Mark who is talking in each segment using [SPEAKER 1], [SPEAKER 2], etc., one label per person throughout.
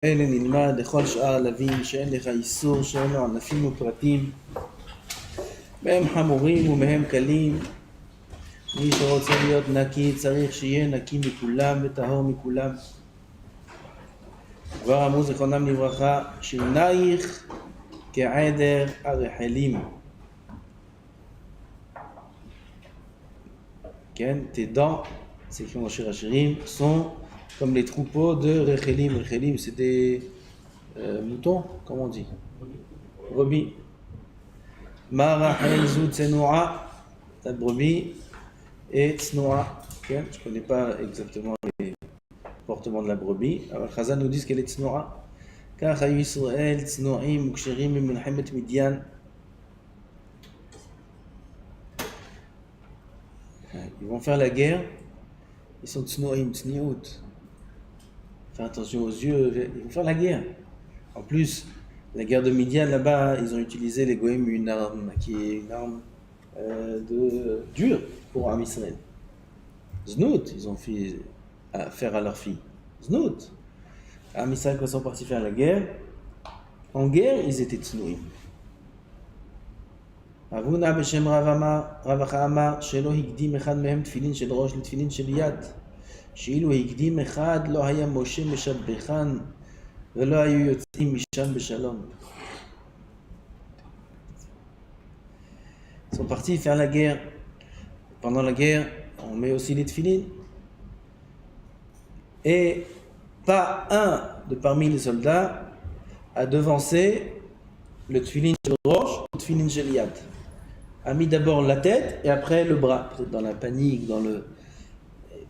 [SPEAKER 1] אלה נלמד לכל שאר הלווים שאין לך איסור שאין לו ענפים ופרטים, מהם חמורים ומהם קלים. מי שרוצה להיות נקי צריך שיהיה נקי מכולם וטהור מכולם. כבר אמרו זיכרונם לברכה, שינייך כעדר הרחלים. כן, tes dents, c'est écrit dans Shir Hashirim, sont comme les troupeaux de rechelim. Rechelim, c'est des moutons, comment on dit? Brebis. Ma rachel zu tsenoua, la brebis, et tsnoua. Je ne connais pas exactement les comportements de la brebis. Alors, Chazal nous dit qu'elle est tsnoua. Car Hayu Yisrael tsnouim uksherim min milchemet Midian. Ils vont faire la guerre, ils sont tsnouim, tsniout. Faire attention aux yeux, ils vont faire la guerre. En plus, la guerre de Midian, là-bas, ils ont utilisé les Goïm, une arme qui est une arme dure pour Am Israël. Znout, ils ont fait faire à leur fille. Znout. Am Israël, quand ils sont partis faire la guerre, en guerre, ils étaient tsnouim. אבונה בשם רב אחא אמר שלא הקדים אחד מהם תפילין של ראש לתפילין של יד, שאילו הקדים אחד לא היה משה משבחן ולא היו יוצאים משם בשלום. Ils sont partis faire la guerre. Pendant la guerre, on met aussi les tefilines. Et pas un de parmi les soldats a devancé le tefilin shel rosh, le tefilin shel yad. A mis d'abord la tête et après le bras. Peut-être dans la panique, dans le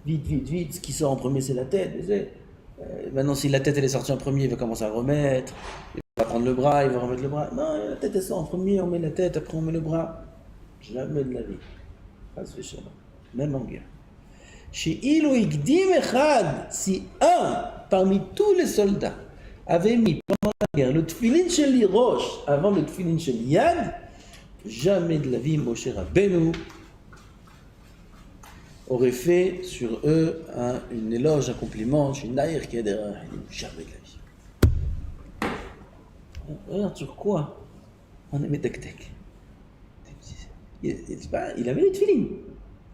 [SPEAKER 1] vite, ce qui sort en premier c'est la tête. Maintenant si la tête elle est sortie en premier, il va commencer à remettre, il va prendre le bras, il va remettre le bras. Non, la tête elle sort en premier, on met la tête, après on met le bras. Jamais de la vie. Même en guerre. She'ilu ikdim echad, si un parmi tous les soldats avait mis pendant la guerre le tefilin shel rosh avant le tefilin shel yad, jamais de la vie Moshe Rabbeinu aurait fait sur eux une éloge, un compliment, jamais de la vie. Regarde sur quoi on est médectec. Il avait les tefilin,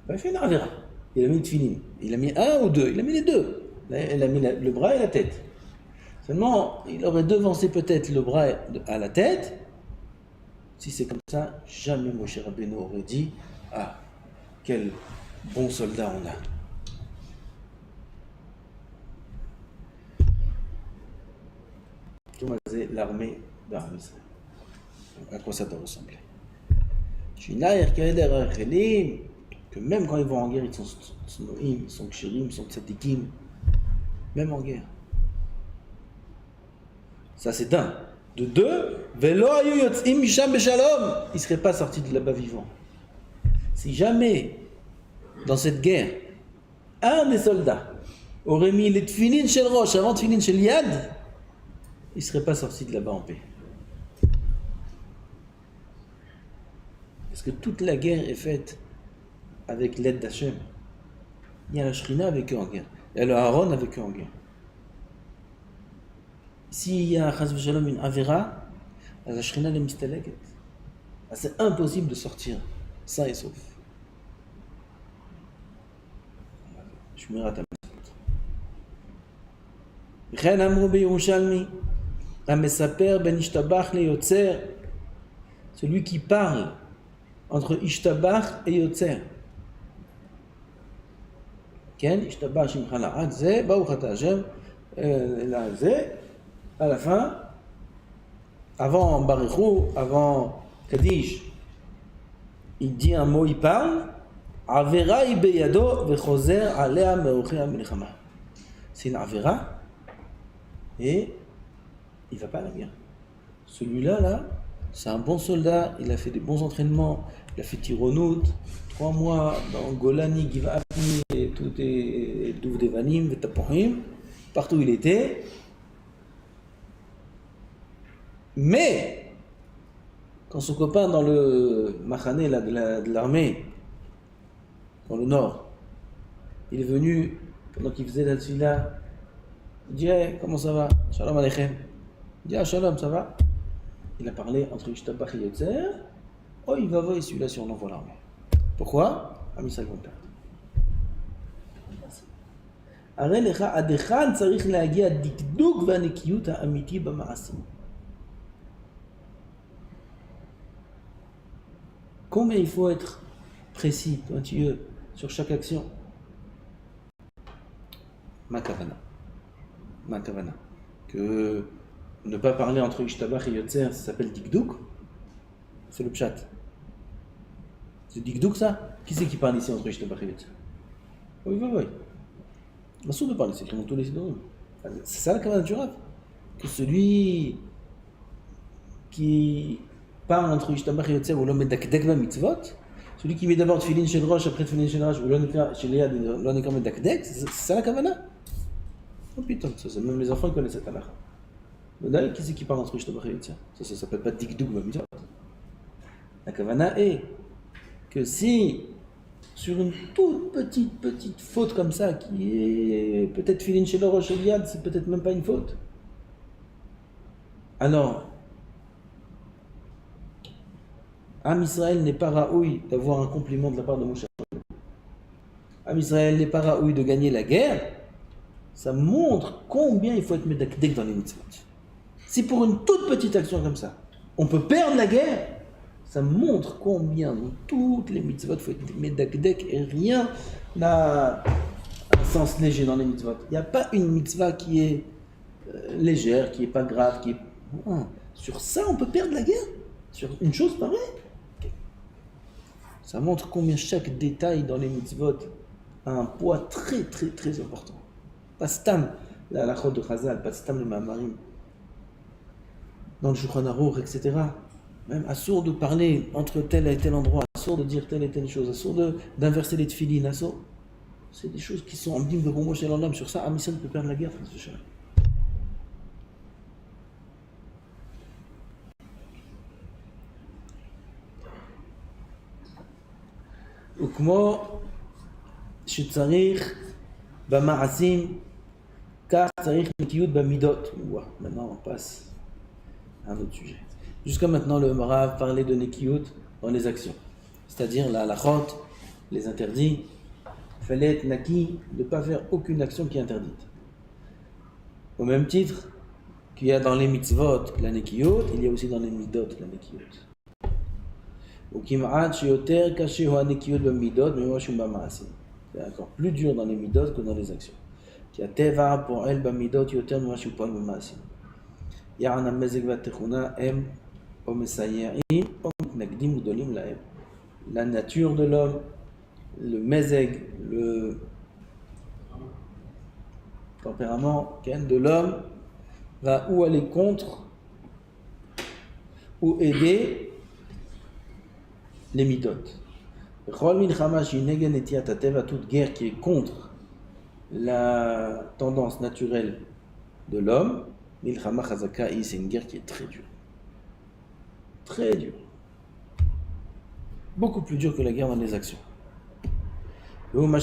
[SPEAKER 1] il a fait une avera. Il a mis le tefilin, il a mis un ou deux, il a mis les deux. Il a mis le bras et la tête. Seulement, il aurait devancé peut-être le bras à la tête. Si c'est comme ça, jamais Moshe Rabbeinu aurait dit « Ah, quel bon soldat on a !» Tout c'est l'armée d'Am Israël. À quoi ça doit ressembler? Que même quand ils vont en guerre, ils sont tsnoim, ils sont kshirim, ils sont tzadikim, même en guerre. Ça c'est d'un. De deux, velo hayu yotzim misham beshalom, il ne serait pas sorti de là-bas vivant. Si jamais, dans cette guerre, un des soldats aurait mis les tefilin shel rosh avant tefilin shel yad, il ne serait pas sorti de là-bas en paix. Parce que toute la guerre est faite avec l'aide d'Hachem. Il y a la Shrina avec eux en guerre. Il y a le Aaron avec eux en guerre. S'il y a chas v'shalom une avera, la Shrina est mistaleget. C'est impossible de sortir sain et sauf. Je me rate à Chen amrou b'Yerushalmi, hamesaper ben ishtabach le yotzer, celui qui parle entre ishtabach et yotzer. Ken ishtabach shimcha la'ad ze, baruch ata Hashem, la ze. À la fin, avant Barichou, avant Kaddish, il dit un mot, il parle. Avera ibeyado vechozer alea meochea milchama. C'est une avera et il ne va pas à la guerre. Celui-là, là, c'est un bon soldat, il a fait des bons entraînements, il a fait tironout, 3 mois dans Golani, Giv'ati, et tout est Douv Devanim, Vetapohim, partout où il était. Mais, quand son copain dans le Machané de l'armée, dans le nord, il est venu, pendant qu'il faisait la tefila, Il dit hey, comment ça va? Shalom Aleichem. Il dit ah, shalom, ça va? Il a parlé entre Ishtabach et Yotzer. Oh, il va voir celui-là si on envoie l'armée. Pourquoi? Ami Israël vont perdre. הרי לך עד היכן צריך להגיע הדקדוק והנקיות האמיתי במעשים. Combien il faut être précis, pointilleux sur chaque action? Ma kavana. Que ne pas parler entre Ishtabach et Yotzer, ça s'appelle dikdouk. C'est le pshat. C'est dikdouk ça? Qui c'est qui parle ici entre Ishtabach et Yotzer? Oui. Assourd de parler, c'est écrit dans tous les sidorim. C'est ça la kavana du Rav. Que celui qui parle entre Ishtabach et Yotzer ou l'homme medakdek ba mitzvot, celui qui met d'abord tefillin shel rosh, après tefillin shel rosh, ou l'homme shel yad, l'homme nekar medakdek, c'est ça la kavana? Oh putain, ça, même les enfants connaissent cette halakha. Mais d'ailleurs, qui c'est qui parle entre Ishtabach et Yotzer? Ça s'appelle pas dikdouk ba mitzvot. La kavana est que si sur une toute petite faute comme ça, qui est peut-être filin chez le roche Eliade, c'est peut-être même pas une faute. Alors, Am Israël n'est pas raoui d'avoir un compliment de la part de Moshe. Am Israël n'est pas raoui de gagner la guerre. Ça montre combien il faut être médakdek dans les mitzvot. Si pour une toute petite action comme ça, on peut perdre la guerre, ça montre combien dans toutes les mitzvot il faut être médakdek et rien n'a un sens léger dans les mitzvot. Il n'y a pas une mitzvah qui est légère, qui n'est pas grave, qui est... Non. Sur ça, on peut perdre la guerre. Sur une chose pareille. Ça montre combien chaque détail dans les mitzvot a un poids très important. Pas stam la halachot de Chazal, pas stam le Ma'amarim, dans le Shulchan Aruch, etc. Même assourd de parler entre tel et tel endroit, assourd de dire telle et telle chose, assourd d'inverser les tefillin, assourd. C'est des choses qui sont en bim de Romo chez l'homme. Sur ça, Am Israël peut perdre la guerre. וכמו שצריך במעשים, כך צריך נקיות במידות. Maintenant on passe à un autre sujet. Jusqu'à maintenant, le Rav parlait de nekiyut dans les actions, c'est-à-dire la halachot, les interdits. Il fallait être naki, de ne pas faire aucune action qui est interdite. Au même titre qu'il y a dans les mitzvot la nekiyut, il y a aussi dans les midot la nekiyut. C'est encore plus dur dans les midot que dans les actions. La nature de l'homme, le mezeg, le tempérament de l'homme va ou aller contre ou aider les midot. Toute guerre qui est contre la tendance naturelle de l'homme, c'est une guerre qui est très dure. Très dure. Beaucoup plus dure que la guerre dans les actions. L'homme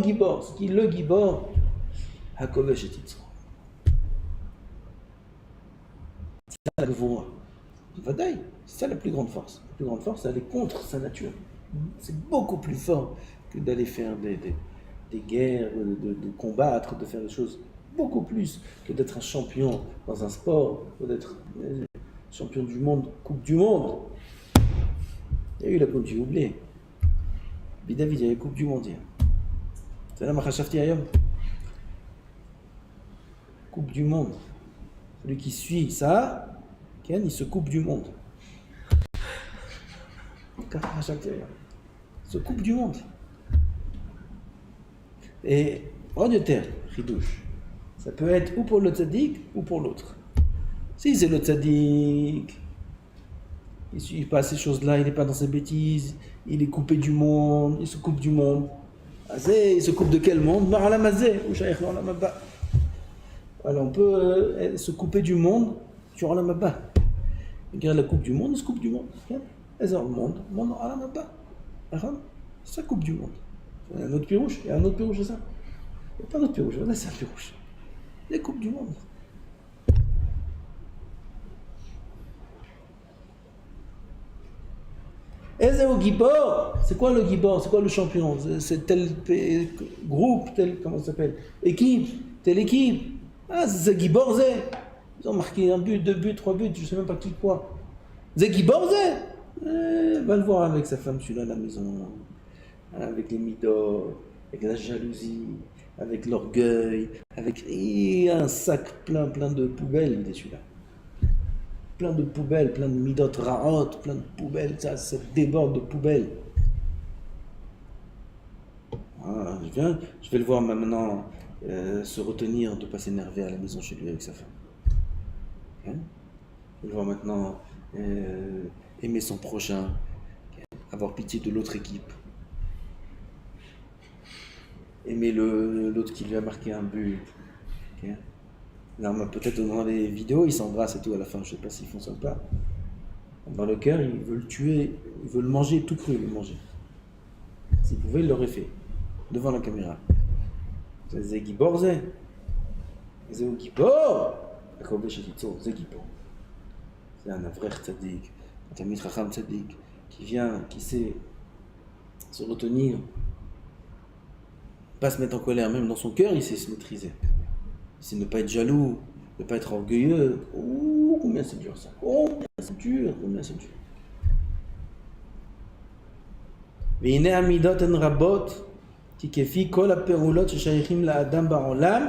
[SPEAKER 1] gibor, ce qui est le gibor, hakovesh et titzro. C'est ça la gvoura. Vadaï, c'est ça la plus grande force. La plus grande force, elle est contre sa nature. C'est beaucoup plus fort que d'aller faire des guerres, de combattre, de faire des choses. Beaucoup plus que d'être un champion dans un sport, ou d'être champion du monde, coupe du monde. Il y a eu la coupe du oublié. David, il y a eu la coupe du monde hier. C'est là, Machashafti Ayom. Coupe du monde. Celui qui suit ça, il se coupe du monde. Il se coupe du monde. Et en de terre, Ridouche, ça peut être ou pour le tzaddik ou pour l'autre. Si c'est le tzaddik, il ne suit pas ces choses-là, il n'est pas dans ses bêtises, il est coupé du monde, il se coupe du monde. Il se coupe de quel monde? Alors on peut se couper du monde sur la mabba. Regarde la coupe du monde, il se coupe du monde. Le monde, C'est sa Coupe du Monde. Il y a un autre Pirouche, c'est ça? Il n'y a pas d'autre Pirouche, voilà, c'est un Pirouche. Les Coupes du Monde. Et c'est au Gibor. C'est quoi le Gibor? C'est quoi le champion? C'est tel groupe, tel, comment ça s'appelle? Équipe, telle équipe. Ah, c'est Gibor, c'est. Ils ont marqué un but, 2 buts, 3 buts, je ne sais même pas qui quoi. C'est Gibor, c'est. Va le voir avec sa femme, celui-là, à la maison. Avec les midors, avec la jalousie, avec l'orgueil, avec un sac plein de poubelles, il est celui-là. Plein de poubelles, plein de midot raot, plein de poubelles, ça déborde de poubelles. Ah, je vais le voir maintenant se retenir de ne pas s'énerver à la maison chez lui avec sa femme. Okay. Je vais le voir maintenant aimer son prochain, okay. Avoir pitié de l'autre équipe. Aimer l'autre qui lui a marqué un but. Okay. Là, peut-être dans les vidéos, ils s'embrassent et tout à la fin, je ne sais pas s'ils font ça ou pas. Dans le cœur, ils veulent le tuer, ils veulent le manger tout cru, le manger. S'ils pouvaient, ils l'auraient fait, devant la caméra. C'est Gibor, c'est Gibor. C'est Gibor. C'est un vrai tzaddik, un tamid chacham tzaddik, qui vient, qui sait se retenir, pas se mettre en colère, même dans son cœur, il sait se maîtriser. C'est ne pas être jaloux, ne pas être orgueilleux. Oh, combien c'est dur ça. Combien c'est dur. והנה המידות הן רבות, כי כפי כל הפעולות ששייכים לאדם בעולם,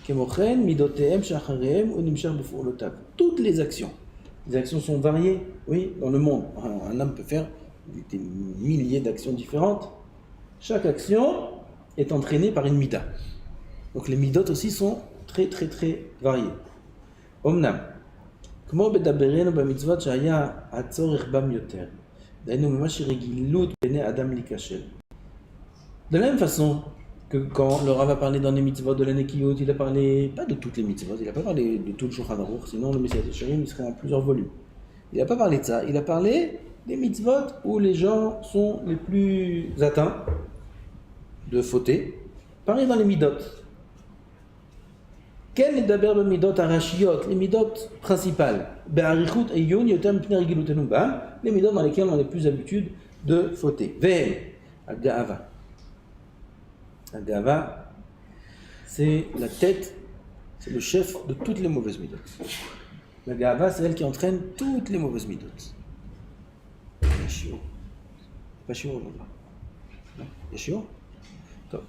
[SPEAKER 1] כמו כן מידותיהם שאחריהם הוא נמשך בפעולותיו. Toutes les actions sont variées, oui, dans le monde. Un homme peut faire des milliers d'actions différentes. Chaque action est entraînée par une mida. Donc les midot aussi sont très variés. אמנם, כמו בדברנו במצוות שהיה הצורך בם יותר, דהיינו ממש רגילות בעיני אדם להיכשל. De la même façon que quand le Rav a parlé dans les mitzvot de l'Anekiyot, il a parlé, pas de toutes les mitzvot, il n'a pas parlé de tout le Shulchan Aruch, sinon le Messias Yesharim il serait en plusieurs volumes. Il n'a pas parlé de ça, il a parlé des mitzvot où les gens sont les plus atteints de fauter. Pareil dans les midot. Quel est d'abord le midot arashiyot, les midot principales, be'arichut eyun yotem pnei regilutenu ba'am, les midot dans lesquels on a les plus habitude de fauter. Ve'el, al-ga'ava. Al-ga'ava, c'est la tête, c'est le chef de toutes les mauvaises midot. La ga'ava, c'est elle qui entraîne toutes les mauvaises midot. Yashio. Pas chiot aujourd'hui. Yashio. Top.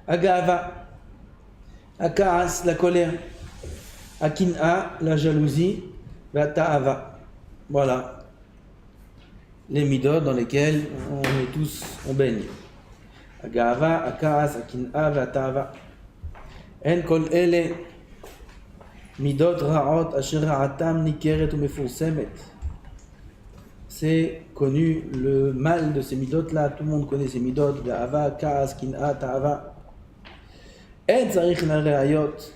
[SPEAKER 1] Agava, Akaas, la colère, Akin'a, la jalousie, Ta'ava. Voilà les midot dans lesquels on baigne. Agava, Akaas, Akin'a, Ta'ava. En kol ele midot ra'ot asher ra'atam nikeret ou mefursemet. C'est connu le mal de ces midot là, tout le monde connaît ces midot, Ga'ava, Kaas, Kin'a, Ta'ava. אין צריך לראיות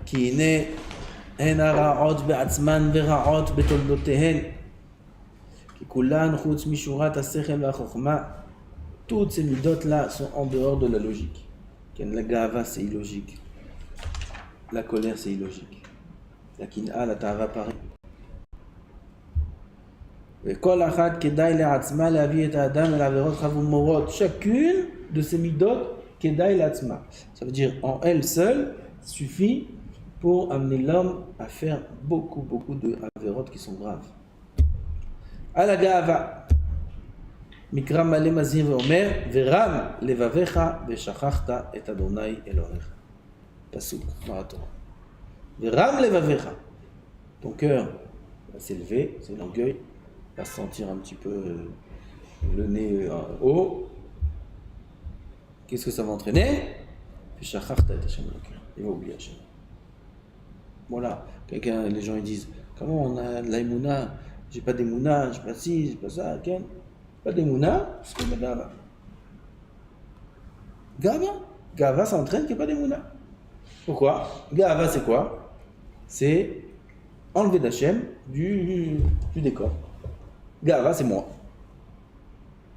[SPEAKER 1] כי הנה הן הרעות בעצמן ורעות בתולדותיהן כי כולן חוץ משורת השכל והחוכמה. Toutes ces midotes là sont en dehors de la logique. La gava c'est illogique, la colère c'est illogique, la kin'a, la ta'ava pareil. וכל אחת כדאי לעצמה להביא את האדם אל עבירות חמורות. Chacune de ces midotes Kedai Latzma. Ça veut dire en elle seule suffit pour amener l'homme à faire beaucoup de avérotes qui sont graves. Ala Ga'ava. Mikra Malé Mazir Veomer Veram Levavecha Veshachachta et Adonai Elohecha. Pasuk Marathon. Veram Levavecha. Ton cœur va s'élever, c'est l'orgueil, va se sentir un petit peu le nez haut. Qu'est-ce que ça va entraîner? Il va oublier Hachem. Voilà. Les gens ils disent comment on a de l'aïmouna? J'ai pas d'émouna, j'ai pas ci, j'ai pas ça. Pas d'émouna, c'est que Gava. Gava ça entraîne qu'il n'y a pas d'émouna. Pourquoi? Gava c'est quoi? C'est enlever d'Hachem du décor. Gava c'est moi.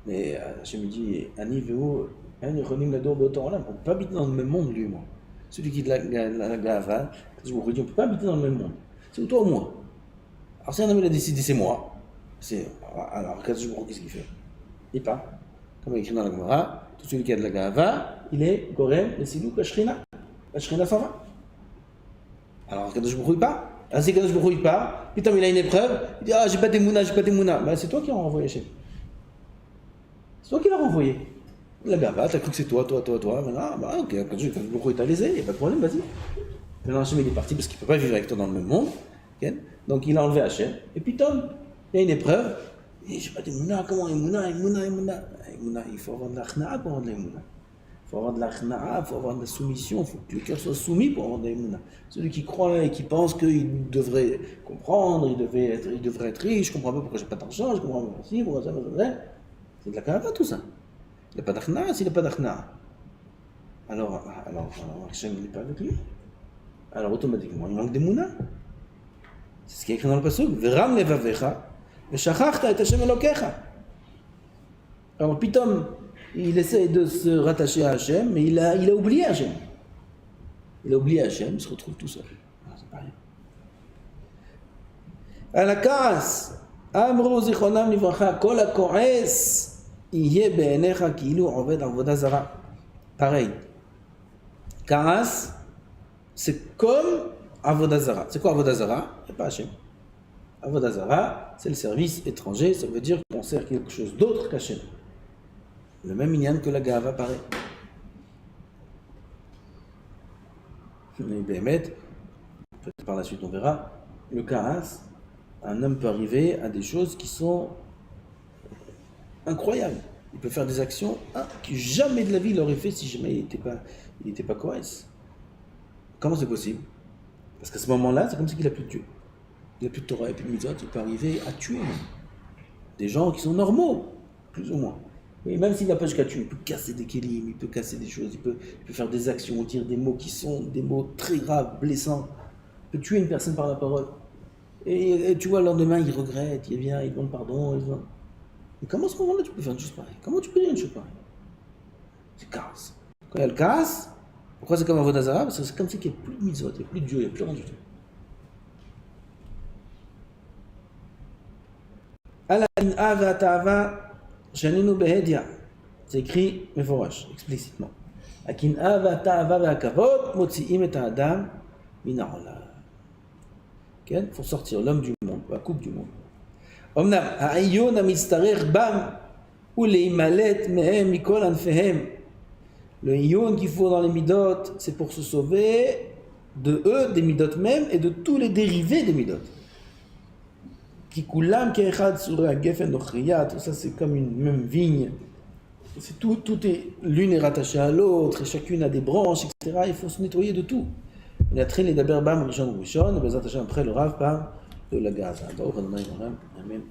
[SPEAKER 1] Mais je me dis, Ani Véo, on ne peut pas habiter dans le même monde, lui et moi. Celui qui est de la Gava, je vous dis, on ne peut pas habiter dans le même monde. C'est ou toi ou moi. Alors si un homme il a décidé, c'est moi. Alors, qu'est-ce qu'il fait? Il part. Comme il est écrit dans la Gemara, tout celui qui a de la Gava, il est Gorem, le Silou, la Shrina. La Shrina s'en va. Alors, Kadosh Baruch Hu, il part. Ah, si Kadosh Baruch Hu, il part, putain, il a une épreuve, il dit, ah, j'ai pas d'émouna, j'ai pas d'émouna. Ben, c'est toi qui l'as renvoyé chez lui. C'est toi qui l'as renvoyé. La Gava, t'as cru que c'est toi. Maintenant, bah, ok, Kadosh Baruch Hu, il t'a lésé, il n'y a pas de problème, vas-y. Maintenant, Hachem, il est parti parce qu'il ne peut pas vivre avec toi dans le même monde. Okay? Donc, il a enlevé Hachem. Et puis, Tom, il y a une épreuve. Et j'ai pas d'émouna, comment émouna, il faut avoir de l'achna'a pour avoir de l'émouna. Il faut avoir de l'achna'a, il faut avoir de la soumission, il faut que le cœur soit soumis pour avoir de l'émouna. Celui qui croit et qui pense qu'il devrait comprendre, il devrait être riche, je comprends pas pourquoi j'ai pas d'argent, je comprends pas si, pourquoi ça, c'est de la karava tout ça. Il n'a pas d'achna'a s'il n'a pas d'achna'a. Alors Hachem n'est pas avec lui. Alors automatiquement, il manque d'émouna. C'est ce qui est écrit dans le pasuk. Veram levavecha. Alors Pitom, il essaie de se rattacher à Hachem, mais il a oublié Hachem. Il a oublié Hachem, il se retrouve tout seul. C'est pas rien. À la casse, Amro zichronam livracha, kol hako'es, yeh be'enecha ki'ilu oved avoda zara. Pareil. Kaas, c'est comme avoda zara. C'est quoi avoda zara? C'est pas Hachem. Avoda zara, c'est le service étranger, ça veut dire qu'on sert quelque chose d'autre qu'Hachem. Le même inyan que la gava, pareil. Mais Béhémet, peut-être par la suite on verra, le kaas, un homme peut arriver à des choses qui sont incroyables. Il peut faire des actions que jamais de la vie il aurait fait si jamais il n'était pas cohérent. Comment c'est possible? Parce qu'à ce moment-là, c'est comme s'il n'a plus de Dieu. Il n'y a plus de Torah et plus de Mitzvot, il peut arriver à tuer des gens qui sont normaux, plus ou moins. Et même s'il n'a pas jusqu'à tuer, il peut casser des kélim, il peut casser des choses, il peut faire des actions, dire des mots qui sont des mots très graves, blessants. Il peut tuer une personne par la parole. Et tu vois, le lendemain, il regrette, il vient, il demande pardon. Mais comment à ce moment-là tu peux faire une chose pareille? Comment tu peux dire une chose pareille? C'est casse. Quand il y a le casse, pourquoi c'est comme un avoda zara? Parce que c'est comme si il n'y a plus de Mitzvot, il n'y a plus de Dieu, il n'y a plus rien du tout. C'est écrit meforash, explicitement. Il faut sortir l'homme du monde, la coupe du monde. Le iyon qu'il faut dans les midot, c'est pour se sauver de eux, des midot même, et de tous les dérivés des midot. Tout ça c'est comme une même vigne. Tout est, l'une est rattachée à l'autre, et chacune a des branches, etc. Il faut se nettoyer de tout. Il y a très les daber bam rishon rishon, et bezat Hashem après le Rav parle de la Gaza. Amen.